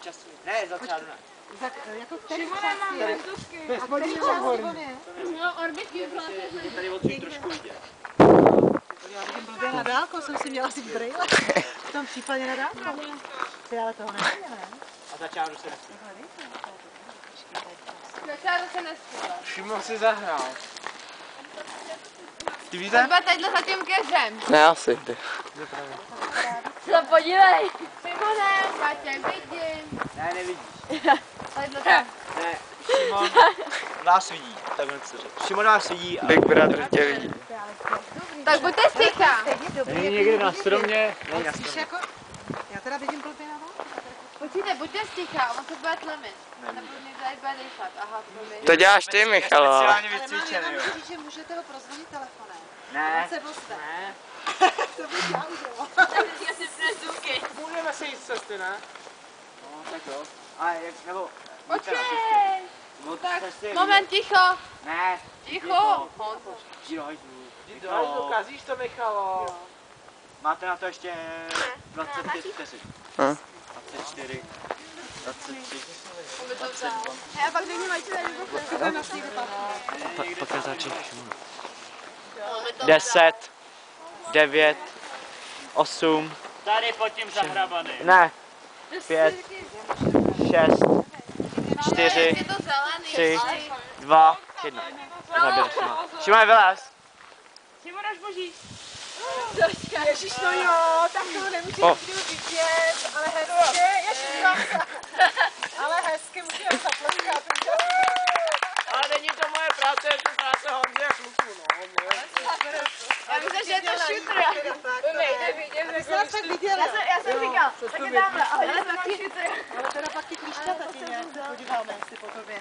času. Ne, za třeba ne. Jako který čas? A který čas on je? No, orbitky Je tady odsud trošku vidět. Já vidím blbě na dálku, jsem si měla si brýle. V tom případě na dálku. Ty ale toho nevidím, ne? A za čáru se nesmí. Na čáru se nesmí. Šimon si zahrál. Ty víte? Třeba tadyhle za tím keřem. Ne, asi. No podívej. Šimone, já tě vidím. Ne, nevidíš. Tadyhle tam. Ne, Šimon vás vidí. Takhle chci říct. Šimon vás vidí a... Big Brother tě vidí. Tak buďte sticha. Není někde na stromě? Není na Spíš stromě. jako, já teda vidím blbě na dálku. Počkejte, buďte sticha, on se bude tlemit. Nebo někdo tady bude dýchat. Aha, promiň. To děláš ty, Michalo. Speciálně Ale mám vycvičený, jenom jo. říct, že můžete ho prozvonit telefonem. Ne. On se ozve. Ne. To bych já udělala. Já si prezůky. Můžeme se jít z cesty, ne? No, tak jo. A jak, nebo... Počkej. No, Tak, cesty, moment, ticho. Ne. Ticho. Jdi do hajzlu. Dokazíš to, Michalo. Máte na to ještě 25 vteřin. 24, 23. Já pak vidím, ať se tady Pak začít. 10, 9, 8. Tady pod tím zahrabaný. Ne. 5, 6, 4, 3, 2, 1. Zaběr Šimon. Šimon, vylez. Šimon až boží. Ježiš, no jo, tak toho nemůžeme vidět, ale hezky, ježiš, ale hezky můžeme zapleskat. Ale není to moje práce, je to práce Honzy a kluků, no. Já myslím, že je to šutr. Nejde vidět. Ty jsi nás tak viděla. Já jsem říkal, tak je tamhle, ale Ale teda pak ty klíšťata ti nějak podíváme, jestli po tobě.